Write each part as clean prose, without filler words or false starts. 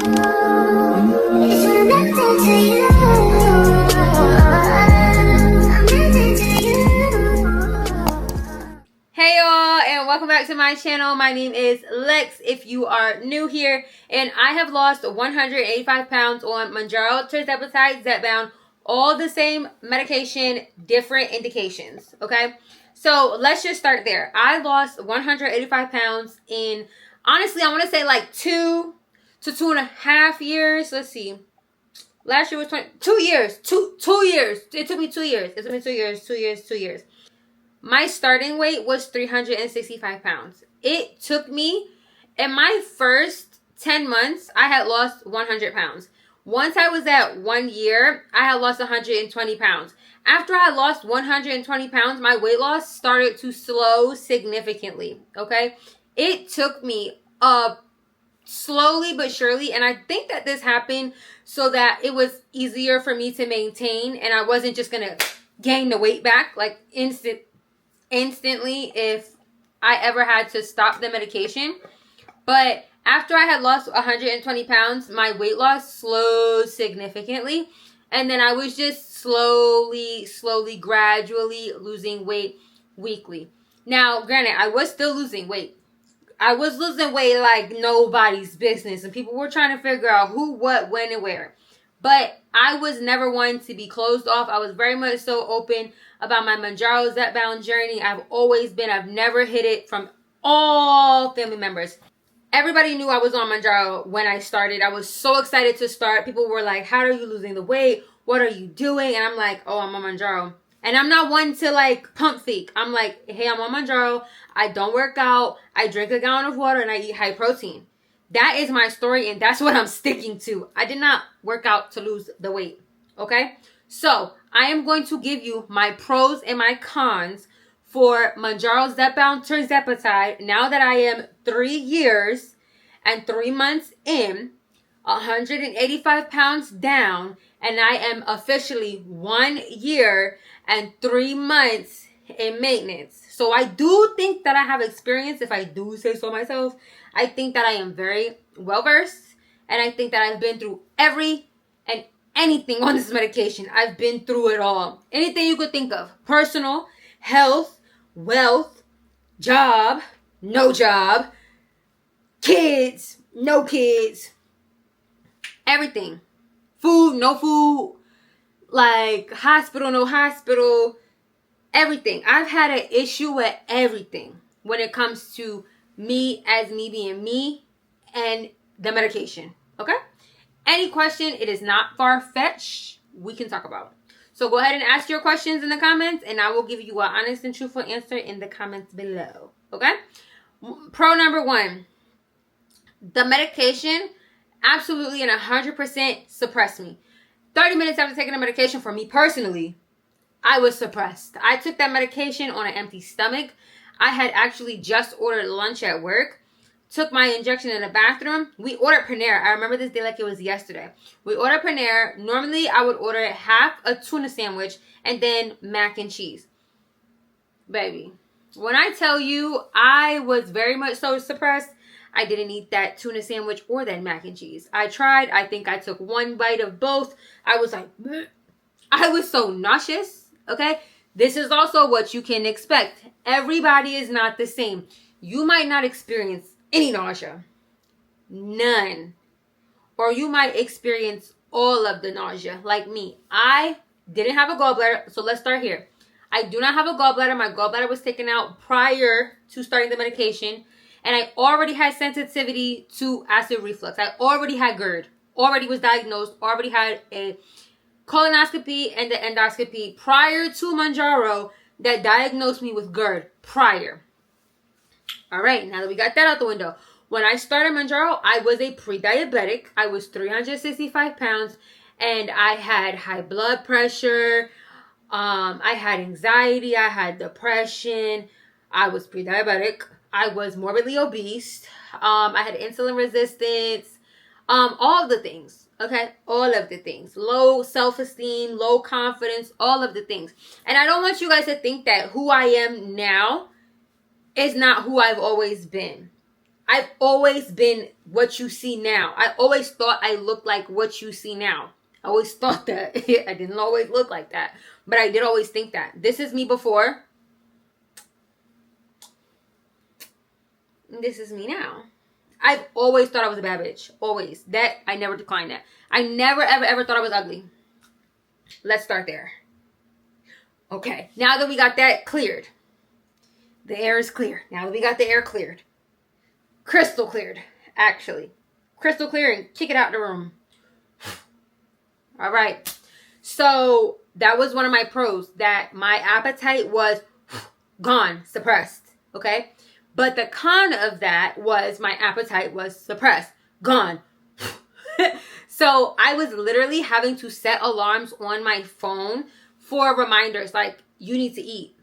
Hey y'all, and welcome back to my channel. My name is Lex if you are new here, and I have lost 185 pounds on Mounjaro, tirzepatide, Zepbound, all the same medication, different indications, okay? So let's just start there. I lost 185 pounds in, honestly, I want to say like 2 to 2.5 years. Let's see. Last year was 2 years. Two years. It took me 2 years. It took me 2 years, 2 years. My starting weight was 365 pounds. It took me, in my first 10 months, I had lost 100 pounds. Once I was at 1 year, I had lost 120 pounds. After I lost 120 pounds, my weight loss started to slow significantly, okay? It took me slowly but surely, and I think that this happened so that it was easier for me to maintain, and I wasn't just going to gain the weight back like instantly if I ever had to stop the medication. But after I had lost 120 pounds, my weight loss slowed significantly. And then I was just slowly, gradually losing weight weekly. Now, granted, I was still losing weight. I was losing weight like nobody's business. And people were trying to figure out who, what, when, and where. But I was never one to be closed off. I was very much so open about my Mounjaro Zepbound journey. I've never hid it from all family members. Everybody knew I was on Mounjaro when I started. I was so excited to start. People were like, how are you losing the weight? What are you doing? And I'm like, oh, I'm on Mounjaro. And I'm not one to like pump fake. I'm like, hey, I'm on Mounjaro. I don't work out. I drink a gallon of water and I eat high protein. That is my story, and that's what I'm sticking to. I did not work out to lose the weight, okay? So I am going to give you my pros and my cons for Mounjaro Zepbound tirzepatide now that I am 3 years and 3 months in, 185 pounds down, and I am officially 1 year and 3 months in maintenance. So I do think that I have experience, if I do say so myself. I think that I am very well versed, and I think that I've been through every and anything on this medication. I've been through it all. Anything you could think of. Personal, health, wealth, job, no job, kids, no kids, everything. Food, no food, like hospital, no hospital, everything. I've had an issue with everything when it comes to me being me and the medication, okay? Any question, it is not far-fetched, we can talk about it. So go ahead and ask your questions in the comments, and I will give you an honest and truthful answer in the comments below, okay? Pro number 1, the medication absolutely and 100% suppressed me. 30 minutes after taking the medication, for me personally, I was suppressed. I took that medication on an empty stomach. I had actually just ordered lunch at work. Took my injection in the bathroom. We ordered Panera. I remember this day like it was yesterday. We ordered Panera. Normally, I would order half a tuna sandwich and then mac and cheese. Baby, when I tell you I was very much so suppressed, I didn't eat that tuna sandwich or that mac and cheese. I tried. I think I took one bite of both. I was like, bleh. I was so nauseous, okay? This is also what you can expect. Everybody is not the same. You might not experience any nausea. None. Or you might experience all of the nausea, like me. I didn't have a gallbladder, so let's start here. I do not have a gallbladder. My gallbladder was taken out prior to starting the medication, and I already had sensitivity to acid reflux. I already had GERD. Already was diagnosed. Already had a colonoscopy and the endoscopy prior to Mounjaro that diagnosed me with GERD prior. All right, now that we got that out the window. When I started Mounjaro, I was a pre-diabetic. I was 365 pounds, and I had high blood pressure. I had anxiety. I had depression. I was pre-diabetic. I was morbidly obese. I had insulin resistance. All of the things. Okay, all of the things. Low self-esteem, low confidence, all of the things. And I don't want you guys to think that who I am now is not who I've always been. I've always been what you see now. I always thought I looked like what you see now. I always thought that. I didn't always look like that. But I did always think that. This is me before. This is me now. I've always thought I was a bad bitch. Always. That, I never declined that. I never, ever, ever thought I was ugly. Let's start there. Okay. Now that we got that cleared. The air is clear. Now that we got the air cleared. Crystal cleared, actually. Crystal clear and kick it out the room. All right. So that was one of my pros. That my appetite was gone, suppressed. Okay. But the con of that was my appetite was suppressed, gone. So I was literally having to set alarms on my phone for reminders like, you need to eat.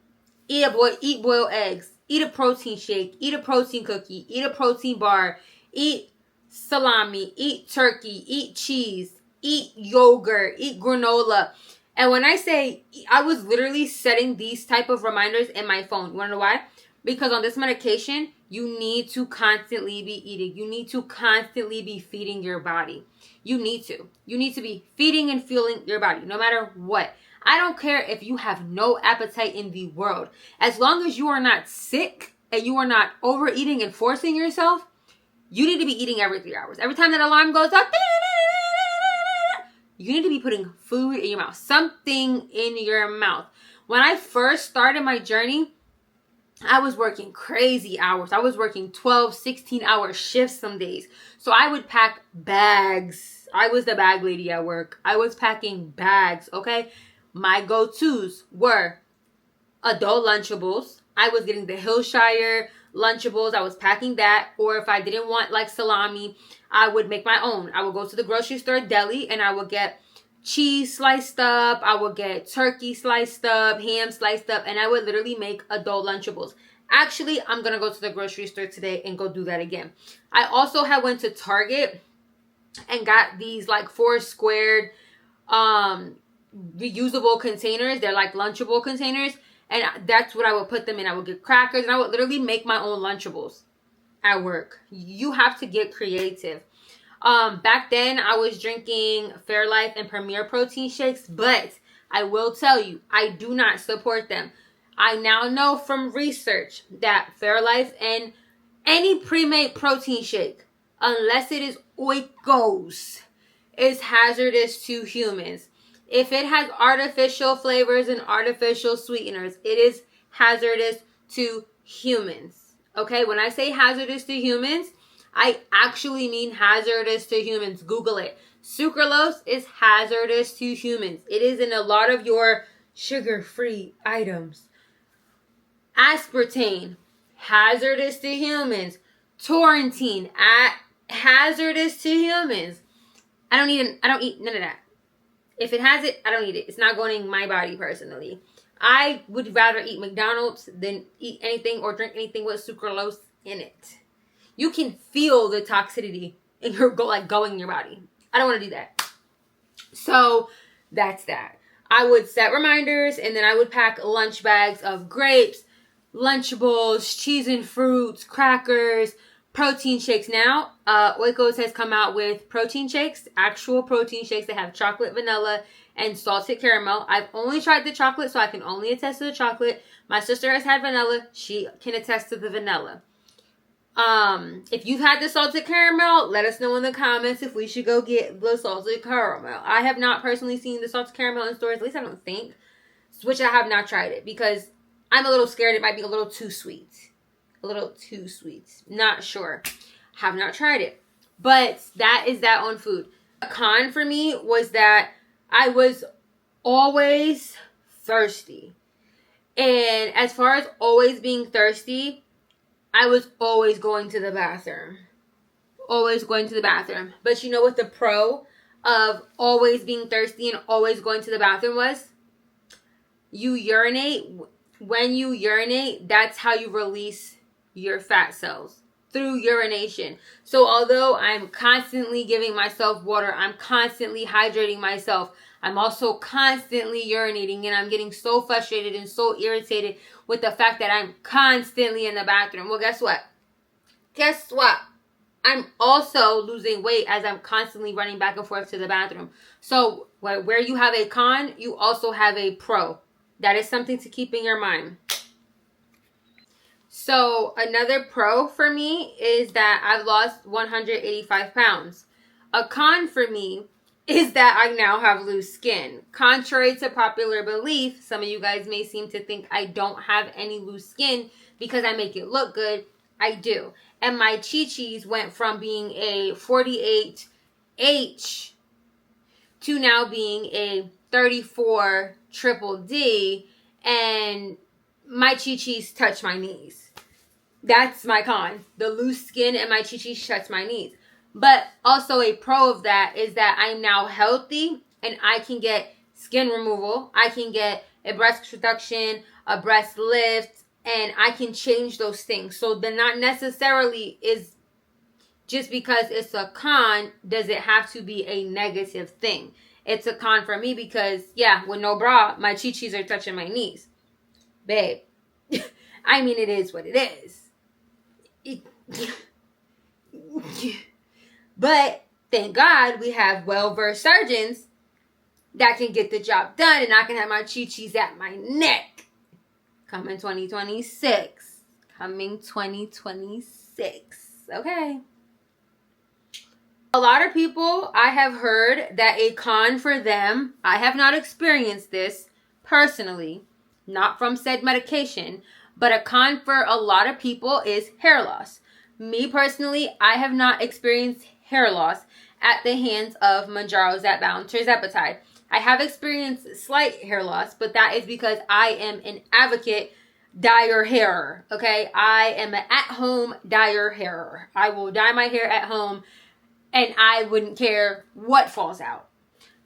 Eat boiled eggs. Eat a protein shake. Eat a protein cookie. Eat a protein bar. Eat salami. Eat turkey. Eat cheese. Eat yogurt. Eat granola. And when I say, I was literally setting these type of reminders in my phone. You want to know why? Because on this medication, you need to constantly be eating. You need to constantly be feeding your body. You need to. You need to be feeding and fueling your body, no matter what. I don't care if you have no appetite in the world. As long as you are not sick and you are not overeating and forcing yourself, you need to be eating every 3 hours. Every time that alarm goes up, you need to be putting food in your mouth. Something in your mouth. When I first started my journey, I was working crazy hours. I was working 12, 16-hour shifts some days. So I would pack bags. I was the bag lady at work. I was packing bags, okay? My go-tos were adult Lunchables. I was getting the Hillshire Lunchables. I was packing that. Or if I didn't want like salami, I would make my own. I would go to the grocery store deli and I would get cheese sliced up. I would get turkey sliced up, ham sliced up, and I would literally make adult Lunchables. Actually, I'm going to go to the grocery store today and go do that again. I also had went to Target and got these like 4 squared reusable containers. They're like Lunchable containers, and that's what I would put them in. I would get crackers and I would literally make my own Lunchables at work. You have to get creative. Back then I was drinking Fairlife and Premier protein shakes, but I will tell you, I do not support them. I now know from research that Fairlife and any pre-made protein shake, unless it is oikos, is hazardous to humans. If it has artificial flavors and artificial sweeteners, it is hazardous to humans. Okay, when I say hazardous to humans, I actually mean hazardous to humans. Google it. Sucralose is hazardous to humans. It is in a lot of your sugar-free items. Aspartame, hazardous to humans. Taurine, hazardous to humans. I don't eat none of that. If it has it, I don't eat it. It's not going in my body personally. I would rather eat McDonald's than eat anything or drink anything with sucralose in it. You can feel the toxicity in your going in your body. I don't want to do that. So that's that. I would set reminders and then I would pack lunch bags of grapes, Lunchables, cheese and fruits, crackers, protein shakes. Now, Oikos has come out with protein shakes, actual protein shakes that have chocolate, vanilla, and salted caramel. I've only tried the chocolate, so I can only attest to the chocolate. My sister has had vanilla. She can attest to the vanilla. If you've had the salted caramel, let us know in the comments if we should go get the salted caramel. I have not personally seen the salted caramel in stores, at least I don't think, which I have not tried it because I'm a little scared it might be a little too sweet. A little too sweet. Not sure. Have not tried it. But that is that on food. A con for me was that I was always thirsty. And as far as always being thirsty, I was always going to the bathroom. Always going to the bathroom. But you know what the pro of always being thirsty and always going to the bathroom was? You urinate. When you urinate, that's how you release your fat cells. Through urination. So although I'm constantly giving myself water, I'm constantly hydrating myself, I'm also constantly urinating, and I'm getting so frustrated and so irritated with the fact that I'm constantly in the bathroom. Well, guess what? guess what? I'm also losing weight as I'm constantly running back and forth to the bathroom. So where you have a con, you also have a pro. That is something to keep in your mind. So another pro for me is that I've lost 185 pounds. A con for me is that I now have loose skin. Contrary to popular belief, some of you guys may seem to think I don't have any loose skin because I make it look good. I do. And my chi-chis went from being a 48H to now being a 34 triple D, and my chi-chis touch my knees. That's my con. The loose skin and my chi-chis touch my knees. But also a pro of that is that I'm now healthy and I can get skin removal. I can get a breast reduction, a breast lift, and I can change those things. So they're not necessarily is just because it's a con, does it have to be a negative thing? It's a con for me because, yeah, with no bra, my chi-chis are touching my knees. Babe, I mean, it is what it is. But thank God we have well-versed surgeons that can get the job done, and I can have my chi-chis at my neck. Coming 2026. Coming 2026. Okay. A lot of people, I have heard that a con for them, I have not experienced this personally, not from said medication, but a con for a lot of people is hair loss. Me personally, I have not experienced hair loss at the hands of Mounjaro Zepbound Tirzepatide. I have experienced slight hair loss, but that is because I am an advocate dyer hairer, okay? I am an at-home dyer hairer. I will dye my hair at home, and I wouldn't care what falls out.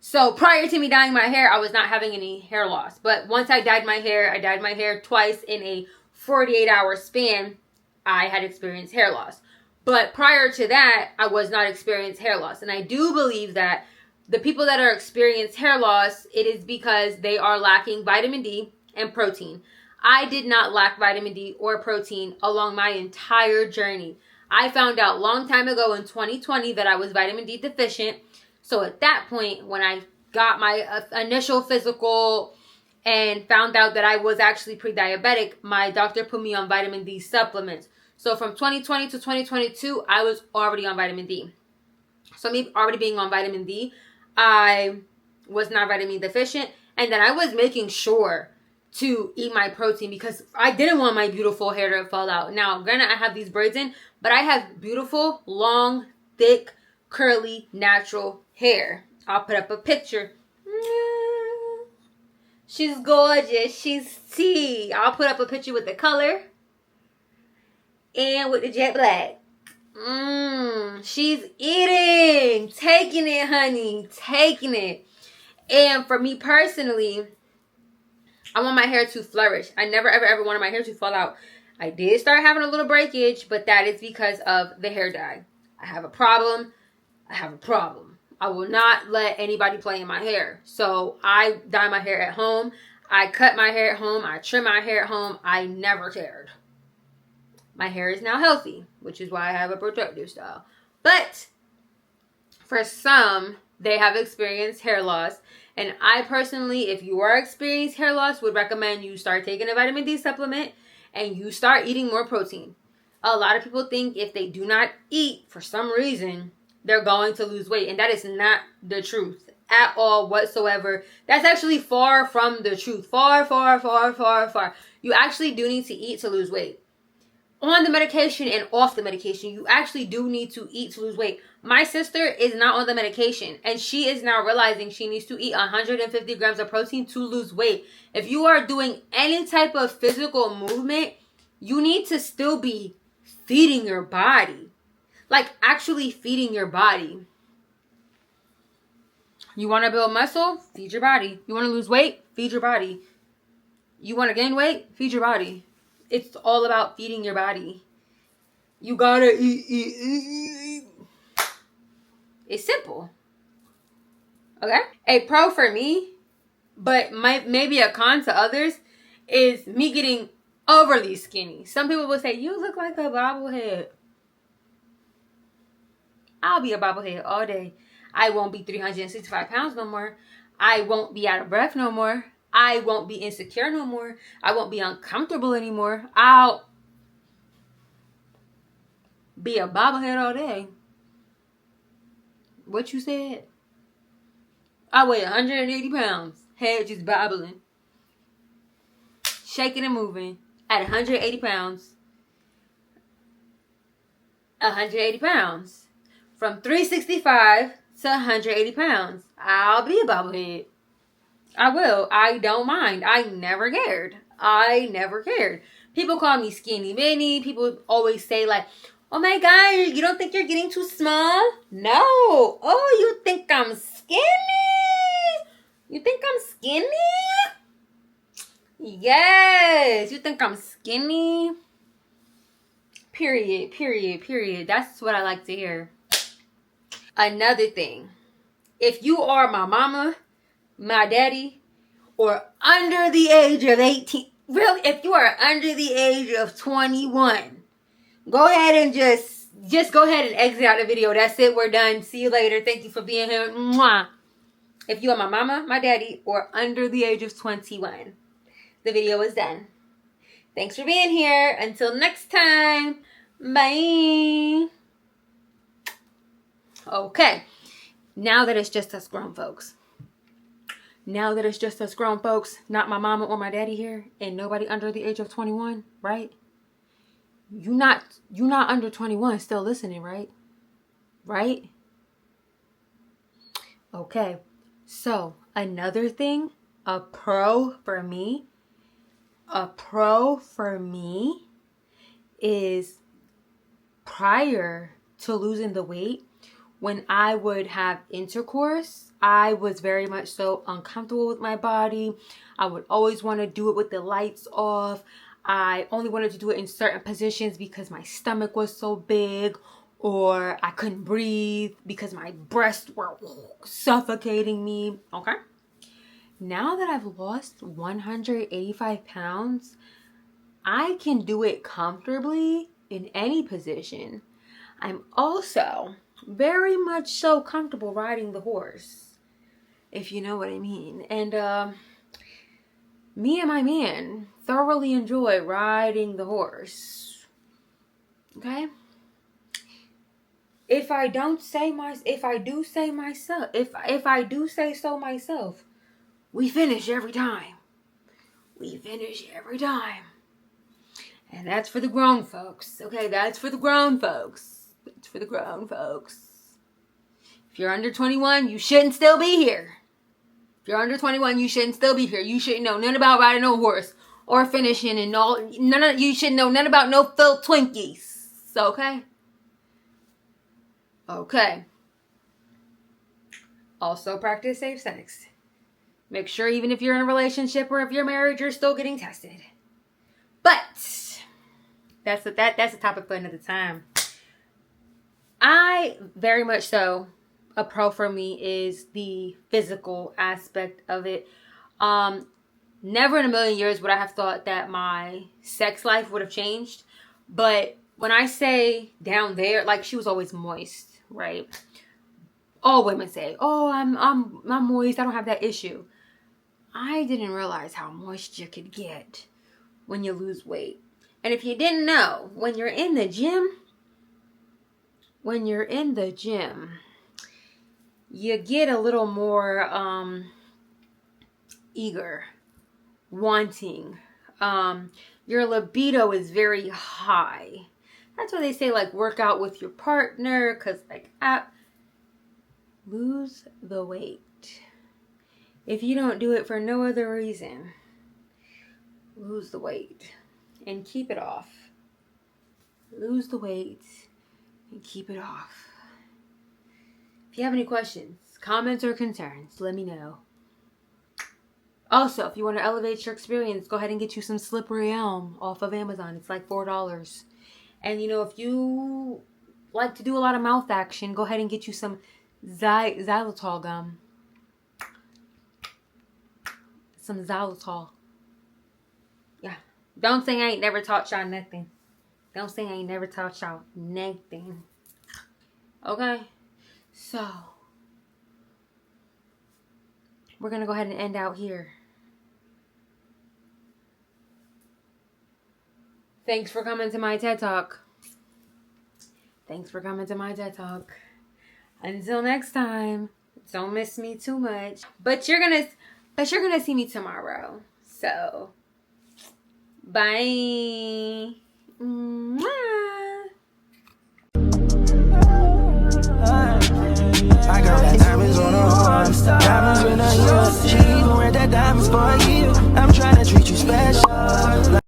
So prior to me dyeing my hair, I was not having any hair loss. But once I dyed my hair twice in a 48-hour span, I had experienced hair loss. But prior to that, I was not experiencing hair loss. And I do believe that the people that are experiencing hair loss, it is because they are lacking vitamin D and protein. I did not lack vitamin D or protein along my entire journey. I found out a long time ago in 2020 that I was vitamin D deficient. So at that point, when I got my initial physical and found out that I was actually pre-diabetic, my doctor put me on vitamin D supplements. So from 2020 to 2022, I was already on vitamin D. So me already being on vitamin D, I was not vitamin deficient. And then I was making sure to eat my protein because I didn't want my beautiful hair to fall out. Now, granted, I have these braids in, but I have beautiful, long, thick, curly, natural hair. I'll put up a picture. She's gorgeous. She's T. I'll put up a picture with the color and with the jet black. She's eating. Taking it, honey. Taking it. And for me personally, I want my hair to flourish. I never, ever, ever wanted my hair to fall out. I did start having a little breakage, but that is because of the hair dye. I have a problem. I will not let anybody play in my hair. So I dye my hair at home. I cut my hair at home. I trim my hair at home. I never cared. My hair is now healthy, which is why I have a protective style. But for some, they have experienced hair loss. And I personally, if you are experiencing hair loss, would recommend you start taking a vitamin D supplement and you start eating more protein. A lot of people think if they do not eat for some reason, they're going to lose weight. And that is not the truth at all whatsoever. That's actually far from the truth. Far, far, far, far, far. You actually do need to eat to lose weight. On the medication and off the medication, you actually do need to eat to lose weight. My sister is not on the medication, and she is now realizing she needs to eat 150 grams of protein to lose weight. If you are doing any type of physical movement, you need to still be feeding your body. Like, actually feeding your body. You want to build muscle? Feed your body. You want to lose weight? Feed your body. You want to gain weight? Feed your body. It's all about feeding your body. You gotta eat. It's simple. Okay? A pro for me, but maybe a con to others, is me getting overly skinny. Some people will say, you look like a bobblehead. I'll be a bobblehead all day. I won't be 365 pounds no more. I won't be out of breath no more. I won't be insecure no more. I won't be uncomfortable anymore. I'll be a bobblehead all day. What you said? I weigh 180 pounds. Head just bobbling. Shaking and moving. At 180 pounds. 180 pounds. From 365 to 180 pounds. I'll be a bobblehead. I will. I don't mind. I never cared. People call me skinny mini. People always say like, oh my God, you don't think you're getting too small? No. Oh, you think I'm skinny? You think I'm skinny? Yes. You think I'm skinny? Period. That's what I like to hear. Another thing. If you are my mama, my daddy, or under the age of 18, really, if you are under the age of 21, go ahead and just go ahead and exit out the video. That's it. We're done. See you later. Thank you for being here. Mwah. If you are my mama, my daddy, or under the age of 21, the video is done. Thanks for being here. Until next time. Bye. Okay. Now that it's just us grown folks. Not my mama or my daddy here, and nobody under the age of 21, right? You not under 21 still listening, right? Right? Okay. So, another thing, a pro for me is prior to losing the weight, when I would have intercourse, I was very much so uncomfortable with my body. I would always want to do it with the lights off. I only wanted to do it in certain positions because my stomach was so big, or I couldn't breathe because my breasts were suffocating me. Okay. Now that I've lost 185 pounds, I can do it comfortably in any position. I'm also very much so comfortable riding the horse, if you know what I mean. And me and my man thoroughly enjoy riding the horse. Okay? If I do say so myself, we finish every time. And that's for the grown folks. Okay, that's for the grown folks. If you're under 21, you shouldn't still be here. You shouldn't know nothing about riding no horse or finishing and all. You shouldn't know nothing about no filled Twinkies. Okay? Okay. Also practice safe sex. Make sure even if you're in a relationship or if you're married, you're still getting tested. But that's a topic for another time. I very much so, a pro for me is the physical aspect of it. Never in a million years would I have thought that my sex life would have changed. But when I say down there, like, she was always moist, right? All women say, oh, I'm moist, I don't have that issue. I didn't realize how moist you could get when you lose weight. And if you didn't know, when you're in the gym, you get a little more eager, wanting. Your libido is very high. That's why they say, like, work out with your partner, because, like, lose the weight. If you don't do it for no other reason, lose the weight and keep it off. Lose the weight and keep it off. If you have any questions, comments, or concerns, let me know. Also, if you want to elevate your experience, go ahead and get you some Slippery Elm off of Amazon. It's like $4. And, you know, if you like to do a lot of mouth action, go ahead and get you some xylitol gum. Some xylitol. Yeah. Don't say I ain't never taught y'all nothing. Okay? So, we're going to go ahead and end out here. Thanks for coming to my TED Talk. Thanks for coming to my TED Talk. Until next time, don't miss me too much. But you're gonna see me tomorrow. So, bye. Mwah. I got that diamonds on her arm, diamonds in her ears. She even wear that diamonds for a year. I'm trying to treat you special.